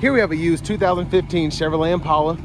Here we have a used 2015 Chevrolet Impala.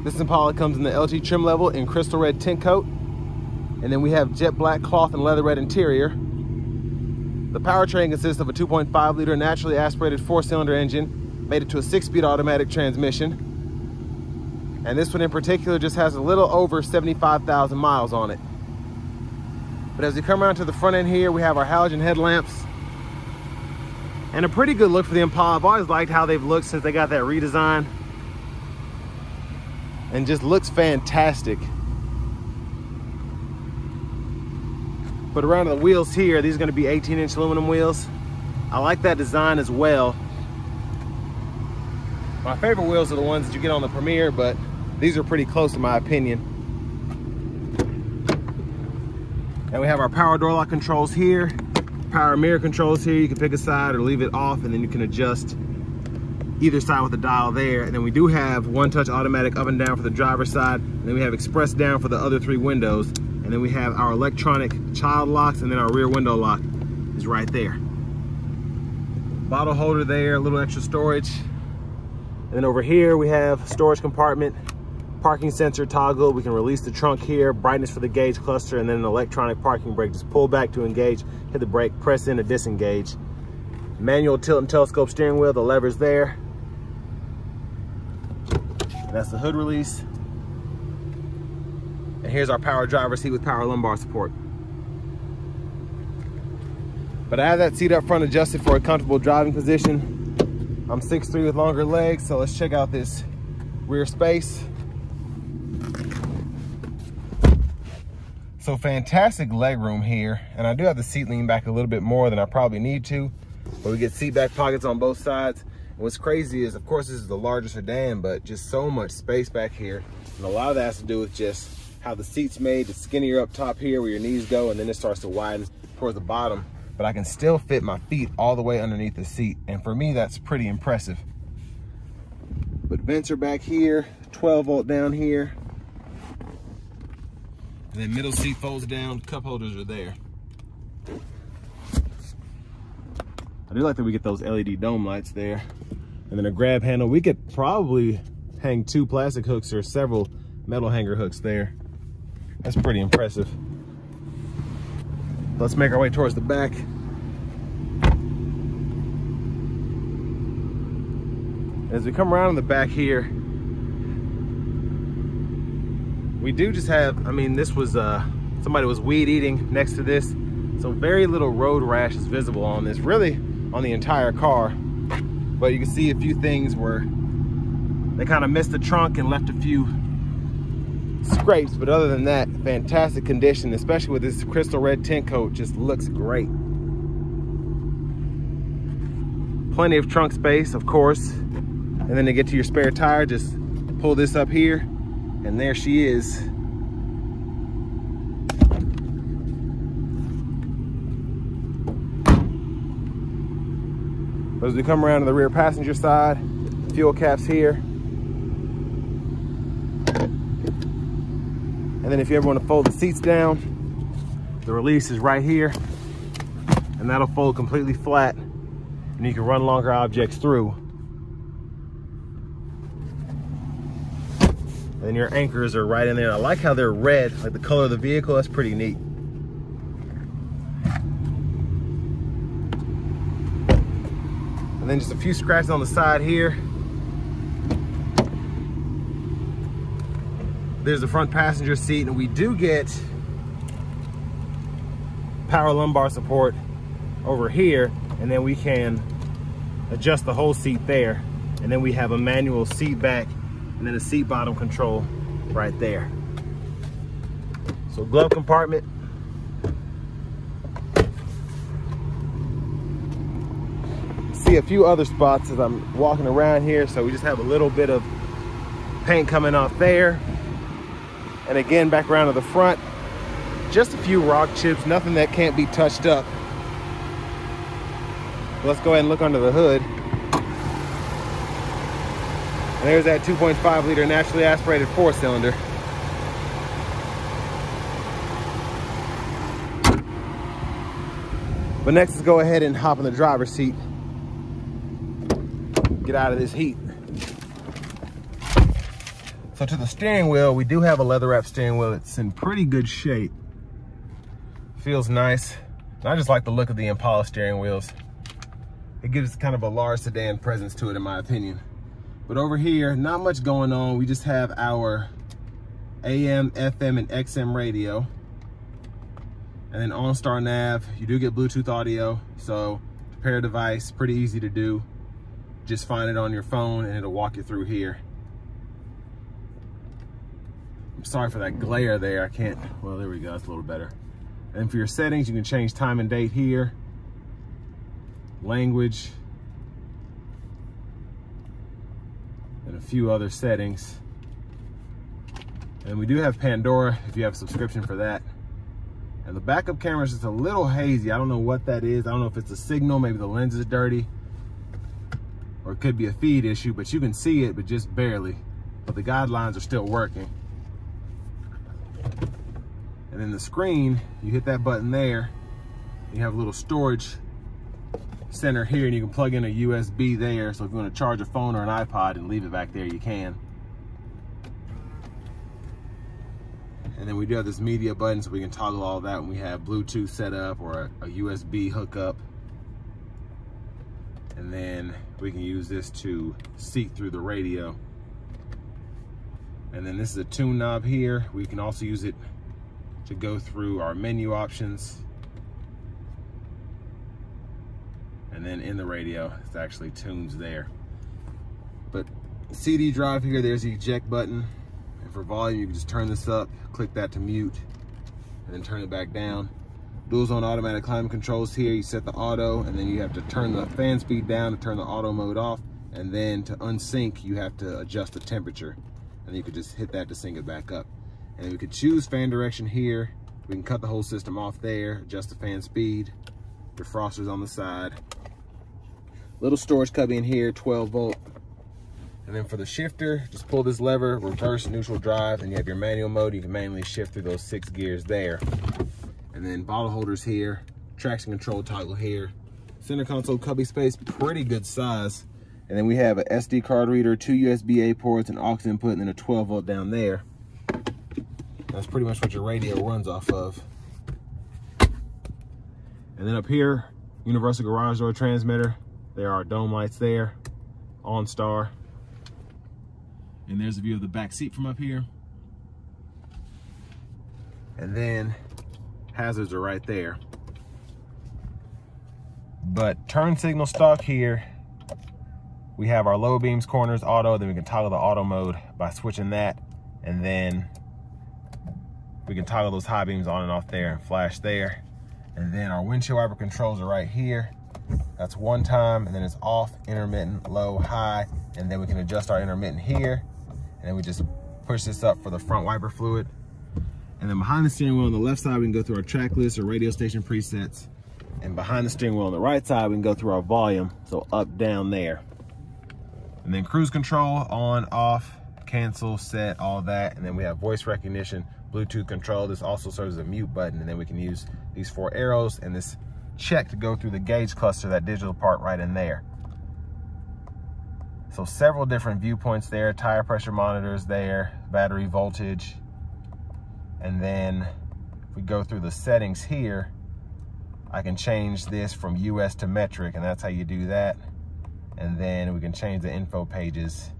This Impala comes in the LT trim level in crystal red tint coat. And then we have jet black cloth and leatherette interior. The powertrain consists of a 2.5 liter naturally aspirated 4-cylinder engine, made it to a 6-speed automatic transmission. And this one in particular just has a little over 75,000 miles on it. But as we come around to the front end here, we have our halogen headlamps. And a pretty good look for the Impala. I've always liked how they've looked since they got that redesign. And just looks fantastic. But around the wheels here, these are going to be 18-inch aluminum wheels. I like that design as well. My favorite wheels are the ones that you get on the Premier, but these are pretty close in my opinion. And we have our power door lock controls here, power mirror controls here. You can pick a side or leave it off, and then you can adjust either side with the dial there. And then we do have one-touch automatic up and down for the driver's side, and then we have express down for the other 3 windows. And then we have our electronic child locks, and then our rear window lock is right there. Bottle holder there, a little extra storage. And then over here we have storage compartment, parking sensor toggle. We can release the trunk here, brightness for the gauge cluster, and then an electronic parking brake. Just pull back to engage, hit the brake, press in to disengage. Manual tilt and telescope steering wheel, the levers there. And that's the hood release. And here's our power driver seat with power lumbar support. But I have that seat up front adjusted for a comfortable driving position. I'm 6'3" with longer legs, so let's check out this rear space. So fantastic leg room here, and I do have the seat lean back a little bit more than I probably need to, but we get seat back pockets on both sides. And what's crazy is, of course, this is the larger sedan, but just so much space back here. And a lot of that has to do with just how the seat's made. It's skinnier up top here where your knees go, and then it starts to widen towards the bottom. But I can still fit my feet all the way underneath the seat. And for me, that's pretty impressive. But vents are back here, 12 volt down here. And then middle seat folds down, cup holders are there. I do like that we get those LED dome lights there. And then a grab handle. We could probably hang 2 plastic hooks or several metal hanger hooks there. That's pretty impressive. Let's make our way towards the back. As we come around in the back here, we do just have, I mean, this was, somebody was weed eating next to this. So very little road rash is visible on this, really on the entire car. But you can see a few things where they kind of missed the trunk and left a few scrapes, but other than that, fantastic condition, especially with this crystal red tint coat. Just looks great. Plenty of trunk space, of course. And then to get to your spare tire, just pull this up here, and there she is. As we come around to the rear passenger side, fuel caps here. And then if you ever want to fold the seats down, the release is right here, and that'll fold completely flat, and you can run longer objects through. And then your anchors are right in there. I like how they're red, like the color of the vehicle. That's pretty neat. And then just a few scratches on the side here. There's the front passenger seat, and we do get power lumbar support over here, and then we can adjust the whole seat there. And then we have a manual seat back and then a seat bottom control right there. So glove compartment. See a few other spots as I'm walking around here, so we just have a little bit of paint coming off there. And again, back around to the front, just a few rock chips, nothing that can't be touched up. Let's go ahead and look under the hood. And there's that 2.5 liter naturally aspirated 4-cylinder. But next, let's go ahead and hop in the driver's seat. get out of this heat. So to the steering wheel, we do have a leather wrap steering wheel. It's in pretty good shape. Feels nice. And I just like the look of the Impala steering wheels. It gives kind of a large sedan presence to it, in my opinion. But over here, not much going on. We just have our AM, FM, and XM radio. And then OnStar nav, you do get Bluetooth audio. So to pair a device, pretty easy to do. Just find it on your phone and it'll walk you through here. I'm sorry for that glare there. I can't, well, there we go, it's a little better. And for your settings, you can change time and date here. Language. And a few other settings. And we do have Pandora if you have a subscription for that. And the backup camera is just a little hazy. I don't know what that is. I don't know if it's a signal, maybe the lens is dirty. Or it could be a feed issue, but you can see it, but just barely. But the guidelines are still working. And then the screen, you hit that button there, you have a little storage center here, and you can plug in a USB there. So if you want to charge a phone or an iPod and leave it back there, you can. And then we do have this media button, so we can toggle all that when we have Bluetooth set up or a USB hookup. And then we can use this to seek through the radio. And then this is a tune knob here. We can also use it to go through our menu options. And then in the radio, it's actually tunes there. But CD drive here, there's the eject button. And for volume, you can just turn this up, click that to mute, and then turn it back down. Dual zone automatic climate controls here. You set the auto, and then you have to turn the fan speed down to turn the auto mode off. And then to unsync, you have to adjust the temperature. And you could just hit that to sync it back up. And we could choose fan direction here. We can cut the whole system off there, adjust the fan speed, defrosters on the side. Little storage cubby in here, 12 volt. And then for the shifter, just pull this lever, reverse, neutral drive, and you have your manual mode. You can manually shift through those 6 gears there. And then bottle holders here, traction control toggle here. Center console cubby space, pretty good size. And then we have a SD card reader, 2 USB-A ports, an aux input, and then a 12 volt down there. That's pretty much what your radio runs off of. And then up here, universal garage door transmitter. There are dome lights there, OnStar. And there's a view of the back seat from up here. And then hazards are right there. But turn signal stock here. We have our low beams, corners, auto, then we can toggle the auto mode by switching that. And then we can toggle those high beams on and off there and flash there. And then our windshield wiper controls are right here. That's one time, and then it's off, intermittent, low, high. And then we can adjust our intermittent here. And then we just push this up for the front wiper fluid. And then behind the steering wheel on the left side, we can go through our track list or radio station presets. And behind the steering wheel on the right side, we can go through our volume. So up, down there. And then cruise control, on, off, cancel, set, all that. And then we have voice recognition, Bluetooth control. This also serves as a mute button. And then we can use these 4 arrows and this check to go through the gauge cluster, that digital part right in there. So several different viewpoints there, tire pressure monitors there, battery voltage. And then if we go through the settings here, I can change this from US to metric, and that's how you do that. And then we can change the info pages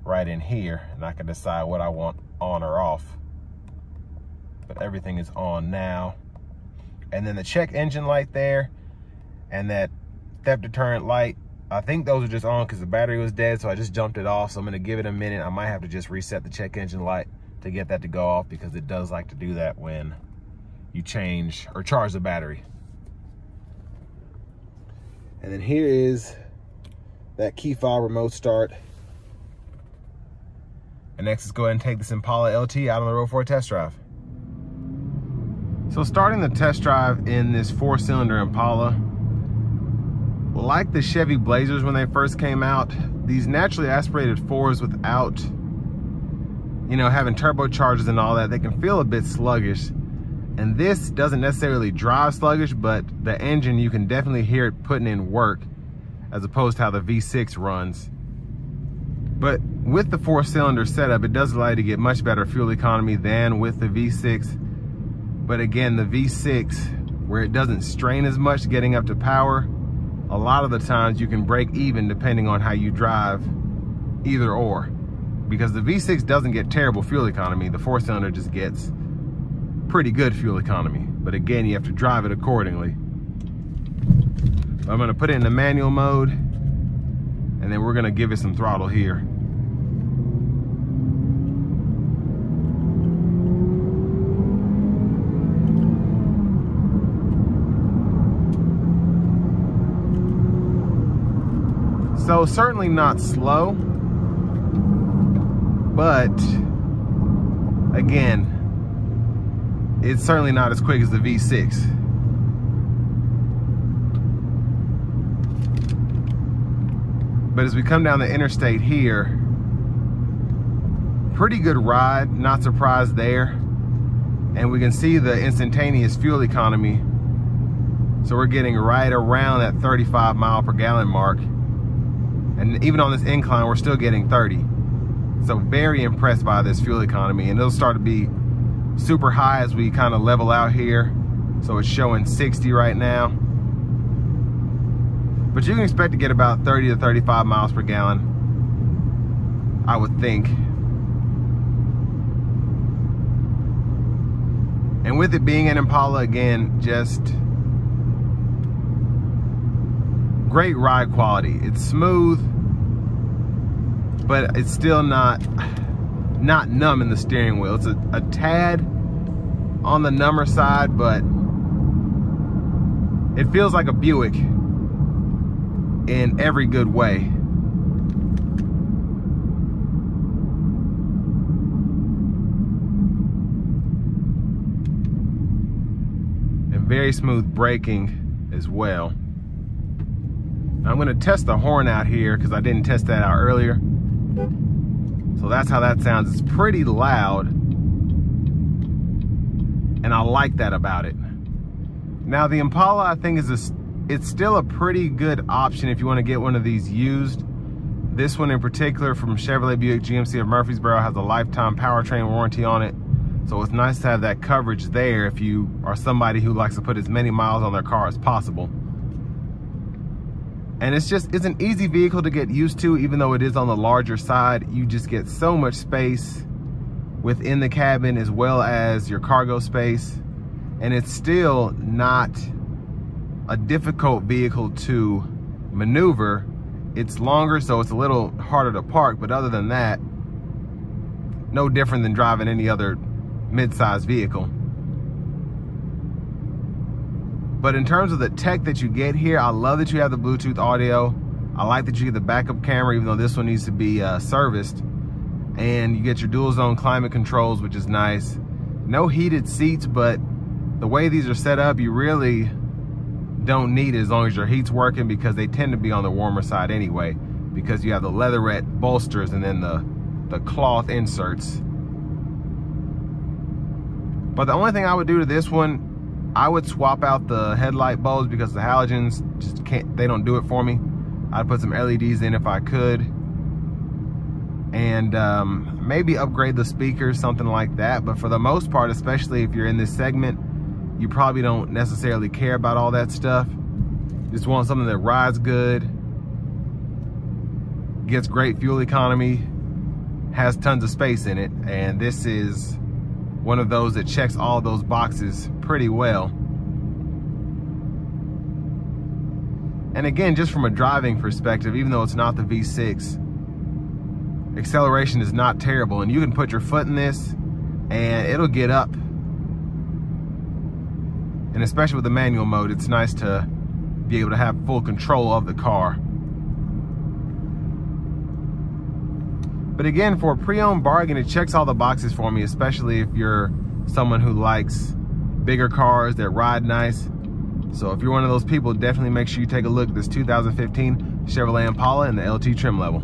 right in here, and I can decide what I want on or off. But everything is on now. And then the check engine light there and that theft deterrent light, I think those are just on because the battery was dead, so I just jumped it off. So I'm gonna give it a minute. I might have to just reset the check engine light to get that to go off, because it does like to do that when you change or charge the battery. And then here is that key fob remote start. And next, let's go ahead and take this Impala LT out on the road for a test drive. So starting the test drive in this 4-cylinder Impala, like the Chevy Blazers when they first came out, these naturally aspirated 4s without, you know, having turbochargers and all that, they can feel a bit sluggish. And this doesn't necessarily drive sluggish, but the engine, you can definitely hear it putting in work. as opposed to how the V6 runs. But with the 4-cylinder setup, it does allow you to get much better fuel economy than with the V6. But again, the V6, where it doesn't strain as much getting up to power, a lot of the times you can break even depending on how you drive, either or. Because the V6 doesn't get terrible fuel economy, the 4-cylinder just gets pretty good fuel economy. But again, you have to drive it accordingly. I'm gonna put it in the manual mode, and then we're gonna give it some throttle here. So certainly not slow, but again, it's certainly not as quick as the V6. But as we come down the interstate here, pretty good ride, not surprised there. And we can see the instantaneous fuel economy. So we're getting right around that 35 mile per gallon mark. And even on this incline, we're still getting 30. So very impressed by this fuel economy, and it'll start to be super high as we kind of level out here. So it's showing 60 right now. But you can expect to get about 30 to 35 miles per gallon, I would think. And with it being an Impala, again, just great ride quality. It's smooth, but it's still not numb in the steering wheel. It's a tad on the number side, but it feels like a Buick in every good way. And very smooth braking as well. I'm gonna test the horn out here because I didn't test that out earlier. So that's how that sounds. It's pretty loud, and I like that about it. Now the Impala, I think, it's still a pretty good option if you want to get one of these used. This one in particular from Chevrolet Buick GMC of Murfreesboro has a lifetime powertrain warranty on it. So it's nice to have that coverage there if you are somebody who likes to put as many miles on their car as possible. And it's an easy vehicle to get used to, even though it is on the larger side. You just get so much space within the cabin as well as your cargo space. And it's still not a difficult vehicle to maneuver. It's longer, so it's a little harder to park, but other than that, no different than driving any other mid-sized vehicle. But in terms of the tech that you get here, I love that you have the Bluetooth audio. I like that you get the backup camera, even though this one needs to be serviced. And you get your dual zone climate controls, which is nice. No heated seats, but the way these are set up, you really don't need it as long as your heat's working, because they tend to be on the warmer side anyway, because you have the leatherette bolsters and then the cloth inserts. But the only thing I would do to this one, I would swap out the headlight bulbs because the halogens just can't, they don't do it for me. I'd put some LEDs in if I could. And maybe upgrade the speakers, something like that. But for the most part, especially if you're in this segment, you probably don't necessarily care about all that stuff. Just want something that rides good, gets great fuel economy, has tons of space in it. And this is one of those that checks all those boxes pretty well. And again, just from a driving perspective, even though it's not the V6, acceleration is not terrible, and you can put your foot in this and it'll get up. And especially with the manual mode, it's nice to be able to have full control of the car. But again, for a pre-owned bargain, it checks all the boxes for me, especially if you're someone who likes bigger cars that ride nice. So if you're one of those people, definitely make sure you take a look at this 2015 Chevrolet Impala in the LT trim level.